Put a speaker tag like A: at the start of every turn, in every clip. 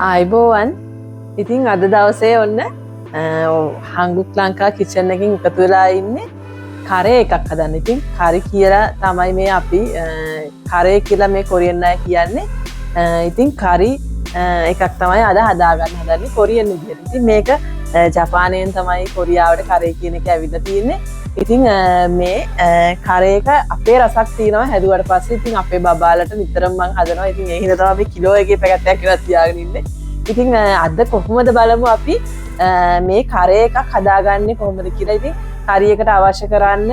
A: ආයිබෝවන් ඉතින් අද දවසේ ඔන්න හංගුක් ලංකා කිචන් එකකින් එකතු වෙලා ඉන්නේ කරේ එකක් හදන්න. ඉතින් කරි කියලා තමයි මේ අපි කරේ කියලා මේ කොරියන් අය කියන්නේ. ඉතින් කරි එකක් තමයි අද හදාගන්න හදන්නේ කොරියන් විදියට. ඉතින් මේක ජපානයෙන් තමයි කොරියාවට කරේ කියන එක ඇවිල්ලා තියෙන්නේ. ඉතින් මේ කරේ එක අපේ රසක් තියෙනවා හැදුවට පස්සේ. ඉතින් අපේ බබාලට නිතරම මම හදනවා. ඉතින් ඒ හින්දා තමයි අපි කිලෝ එකේ පැකට් එකක් තියාගෙන ඉන්නේ. ඉතින් අද කොහොමද බලමු අපි මේ කරේ එකක් හදාගන්නේ කොහොමද කියලා. ඉතින් කරි එකට අවශ්‍ය කරන්න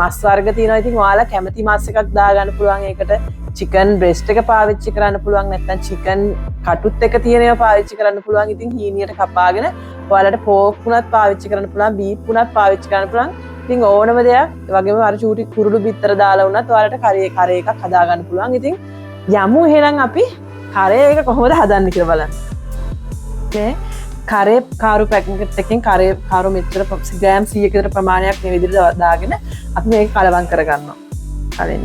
A: මස් වර්ග තියෙනවා. ඉතින් ඔයාලා කැමති මස් එකක් දාගන්න පුළුවන්. ඒකට චිකන් බ්‍රෙස්ට් එක පාවිච්චි කරන්න පුළුවන්. නැත්නම් චිකන් කටුත් එක තියෙන ඒවා පාවිච්චි කරන්න පුළුවන්. ඉතින් හීනියට කපාගෙන ඔයාලට පෝක් උනත් පාවිච්චි කරන්න පුළුවන්. බීෆ් උනත් පාවිච්චි කරන්න පුළුවන්. ඉතින් ඕනම දෙයක් වගේම අර චූටි කුරුළු බිත්තර දාලා වුණත් ඔයාලට කරේ එකක් හදාගන්න පුළුවන්. ඉතින් යමු එහෙනම් අපි කරේ එක කොහොමද හදන්නේ කියලා බලන්න. මේ කරේ කාරු පැකට් එකකින් කාරු මෙච්චර ග්‍රෑම් 100ක විතර ප්‍රමාණයක් මේ විදිහට දාගෙන අපි මේක කලවම් කරගන්නවා. කලින්ම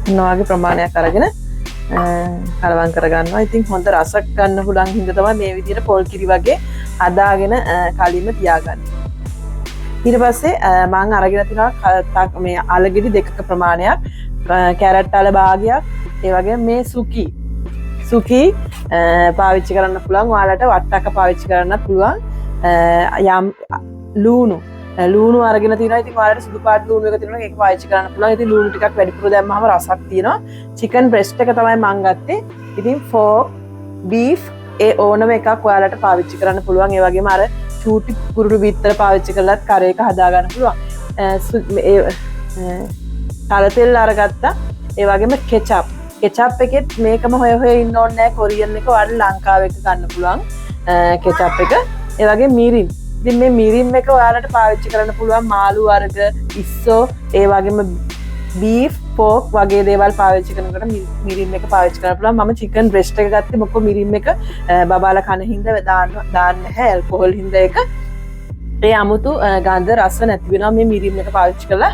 A: මොනවාගේ ප්‍රමාණයක් අරගෙන කලවම් කරගන්නවා. ඉතින් හොඳ රසක් ගන්න පුළුවන් හින්දා තමයි මේ විදිහට පොල් කිරි වගේ හදාගෙන කලින්ම තියාගන්නේ. ඊට පස්සේ මම අරගෙන තිනවා මේ අලගෙඩි දෙකක ප්‍රමාණයක්, කැරට් අල භාගයක්, ඒ වගේ මේ සුකි පාවිච්චි කරන්න පුළුවන්. ඔයාලට වට්ටක්ක පාවිච්චි කරන්නත් පුළුවන්. යම් ලූණු අරගෙන තිනවා. ඉතින් ඔයාලට සුදු පාට ලූණු එක තියෙනවා. ඒක පාවිච්චි කරන්න පුළුවන්. ඉතින් ලූණු ටිකක් වැඩිපුර දැම්මම රසක් තියෙනවා. චිකන් බ්‍රෙස්ට් එක තමයි මම ගත්තේ. ඉතින් ෆෝක් බීෆ් ඒ ඕනම එකක් ඔයාලට පාවිච්චි කරන්න පුළුවන්. ඒ වගේම අර චූටි කුරුළු බිත්තර පාවිච්චි කරලත් කරේ එක හදා ගන්න පුළුවන්. තල තෙල් අරගත්තා. ඒ වගේම කෙචප් එකෙත් මේකම හොය ඉන්න ඕනේ නැහැ. කොරියන් එක ඔයාලට ලංකාවේ එක ගන්න පුළුවන් කෙචප් එක. ඒ වගේ මිරින්. ඉතින් මේ මිරින් එක ඔයාලට පාවිච්චි කරන්න පුළුවන්. මාළු වර්ග, ඉස්සෝ, ඒ වගේම බීෆ්, පෝක් වගේ දේවල් පාවිච්චි කරනකොට මිරින් එක පාවිච්චි කරන්න පුළුවන්. මම චිකන් බ්‍රෙස්ට් එක ගත්තේ මොකද මිරින් එක බබාලා කන හින්දා දාන්න නැහැ. ඇල්කොහොල් හින්දා එක ඒ 아무තු ගන්ධ රස නැති වෙනවා මේ මිරින් එක පාවිච්චි කරලා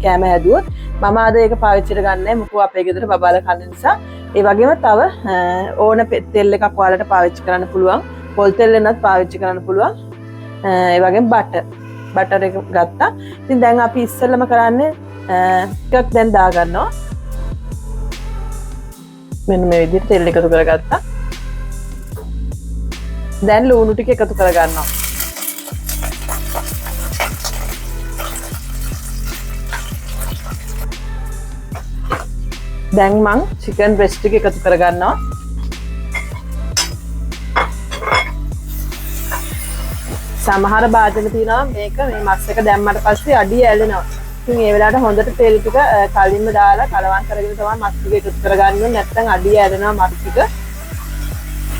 A: කෑම හැදුවොත්. මම අද ඒක පාවිච්චිට ගන්නෑ මොකද අපේ ගෙදර බබාලා කන නිසා. ඒ වගේම තව ඕන තෙල් එකක් ඔයාලට පාවිච්චි කරන්න පුළුවන්. පොල් තෙල් එකක් පාවිච්චි කරන්න පුළුවන්. ඒ වගේම බටර් එක ගත්තා. ඉතින් දැන් අපි ඉස්සෙල්ලම කරන්නේ ටිකක් දැන් දාගන්නවා. මෙන්න මේ විදිහට තෙල් එකතු කරගත්තා. දැන් ලුණු ටික එකතු කරගන්නවා. දැන් මං චිකන් බ්‍රෙස්ට් එක එකතු කරගන්නවා. සමහර භාජන තියෙනවා මේක මේ මස් එක දැම්මට පස්සේ අඩිය ඇලෙනවා. ඉතින් ඒ වෙලාවට හොඳට තෙල් ටික කලින්ම දාලා කලවම් කරගෙන තමයි මස් ටික එකතු කරගන්න ඕනේ. නැත්නම් අඩිය ඇලෙනවා මස් ටික.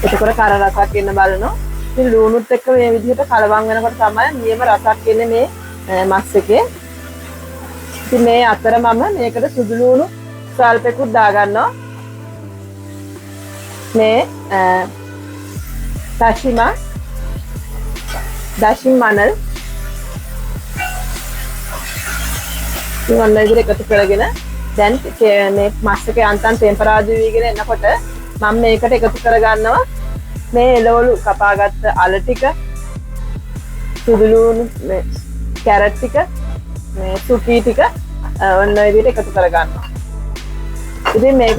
A: ඒකතර කර රසක් එන්න බලනවා. ඉතින් ලුණුත් එක්ක මේ විදිහට කලවම් වෙනකොට තමයි නියම රසක් එන්නේ මේ මස් එකේ. ඉතින් මේ අතර මම මේකට සුදු ලුණු සල්පෙකුත් දාගන්නවා. මේ දශින් මනල් ඉතින් ඉදිරියට එකතු කරගෙන දැන් මේ මස් එකේ අන්තම් ටෙම්පරාදු වීගෙන එනකොට මම මේකට එකතු කරගන්නවා මේ එළවලු කපාගත්ත අල ටික, සුදු ලුණු, මේ කැරට් ටික, මේ සුකි ටික ඔන්න ඔය විදිහට එකතු කරගන්නවා. ඉතින් මේක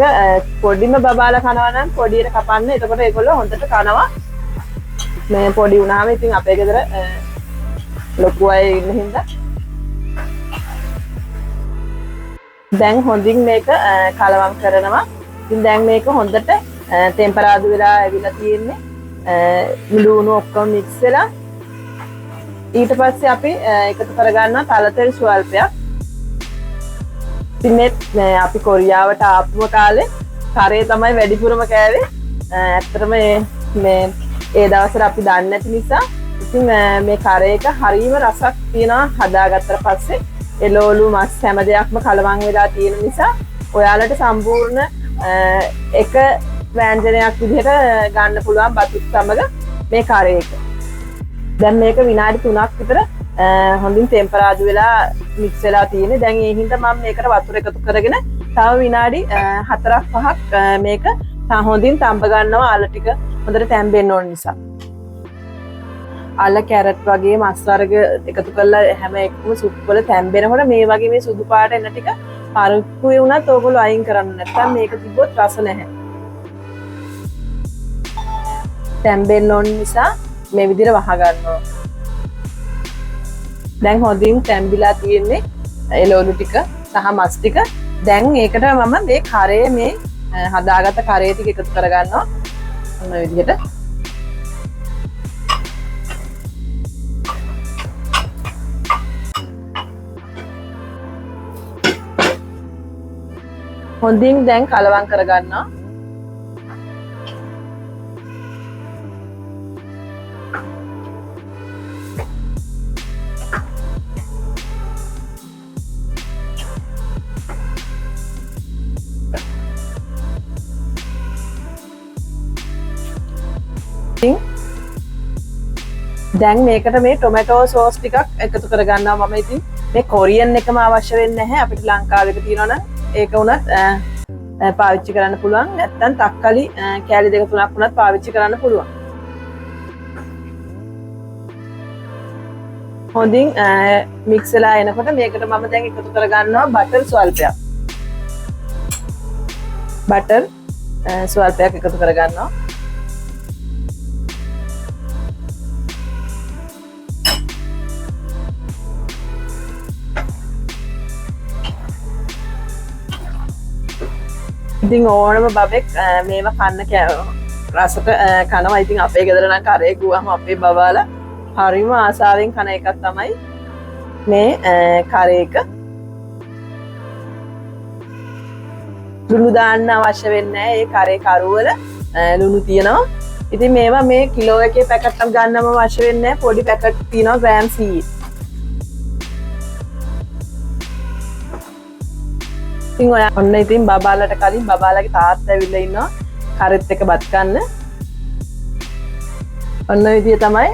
A: පොඩිම බබාලා කනවා නම් පොඩියට කපන්න. එතකොට ඒගොල්ලෝ හොඳට කනවා. මේ පොඩි වුණාම ඉතින් අපේ ගෙදර ලොකු අය ඉන්න හින්දා දැන් හොඳින් මේක කලවම් කරනවා. ඉතින් දැන් මේක හොඳට ටෙම්පරාදු වෙලා ඇවිල්ලා තියෙන්නේ. ලුණු ඔක්කොම මික්ස් වෙලා ඊට පස්සේ අපි එකතු කරගන්නවා තල තෙල් ස්වල්පයක්. ඉතින් මේ අපි කොරියාවට ආපුම කාලේ කරේ තමයි වැඩිපුරම කෑවේ. ඇත්තටම මේ ඒ දවස්වල අපි දන්නේ නැති නිසා ඉතින් මේ කරේ එක හරියම රසක් තියෙනවා. හදාගත්තට පස්සේ එළවලු මස් හැම දෙයක්ම කලවම් වෙලා තියෙන නිසා ඔයාලට සම්පූර්ණ එක ව්‍යංජනයක් විදිහට ගන්න පුළුවන් බතුත් සමග මේ කරේ එක. දැන් මේක විනාඩි 3ක් විතර හොඳින් ටෙම්පරාදු වෙලා මික්ස් වෙලා තියෙන්නේ. දැන් ඒ හින්දා මම මේකට වතුර එකතු කරගෙන තව විනාඩි 4ක් 5ක් මේක හොඳින් තඹ ගන්නවා අල ටික හොඳට තැම්බෙන්න ඕන නිසා. අල කැරට් වගේ මස් වර්ග එකතු කරලා හැම එකම සුප් වල තැම්බෙනකොට මේ වගේ මේ සුදු පාට එන ටික පරුක්කුවේ වුණත් ඕගොල්ලෝ අයින් කරන්න නැත්නම් මේක තිබ්බොත් රස නැහැ. තැම්බෙන්න ඕන නිසා මේ විදිහට වහ ගන්නවා. දැන් හොඳින් තැම්බිලා තියෙන්නේ එළවලු ටික සහ මස් ටික. දැන් ඒකට මම මේ කරේ මේ හදාගත්ත කරේ ටික එකතු කරගන්නවා. ඔන්න ඔය විදිහට. හොඳින් දැන් කලවම් කරගන්නවා. දැන් මේකට මේ ටොමැටෝ සෝස් ටිකක් එකතු කරගන්නවා. මම ඉතින් මේ කොරියන් එකම අවශ්‍ය වෙන්නේ නැහැ. අපිට ලංකාවේ තියෙනවා නම් ඒක උනත් පාවිච්චි කරන්න පුළුවන්. නැත්නම් තක්කලි කෑලි 2-3ක් උනත් පාවිච්චි කරන්න පුළුවන්. හොඳින් මික්ස් වෙලා එනකොට මේකට මම දැන් එකතු කරගන්නවා බටර් ස්වල්පයක්. බටර් ස්වල්පයක් එකතු කරගන්නවා. ඉතින් ඕනම බබෙක් මේව කන්න රසට කනවා. ඉතින් අපේ ගෙදර නම් කරේ ගුවම අපේ බබාලා හරිම ආසාවෙන් කන එකක් තමයි මේ කරේ එක. ලුණු දාන්න අවශ්‍ය වෙන්නේ නැහැ. ඒ කරේ කරුවල ලුණු තියෙනවා. ඉතින් මේවා මේ කිලෝ එකේ පැකට් එකක් ගන්නම අවශ්‍ය වෙන්නේ නැහැ. පොඩි පැකට් තියෙනවා ග්‍රෑම් 100. ඉතින් ඔය ඔන්න ඉතින් බබාලට කලින් බබාලගේ තාත්තා ඇවිල්ලා ඉන්නවා කරෙත් එක බත් කන්න. ඔන්න ඔය විදිය තමයි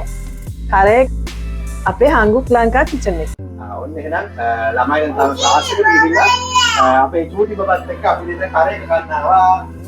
A: කරේ අපේ හංගුක් ලංකා කිචන් එක.
B: ඔන්න එහෙනම් ළමයි දැන් තම ක්ලාස් එකට ගිහිල්ලා අපේ චූටි බබත් එක්ක අපි දෙන්න කරේ එක ගන්නවා.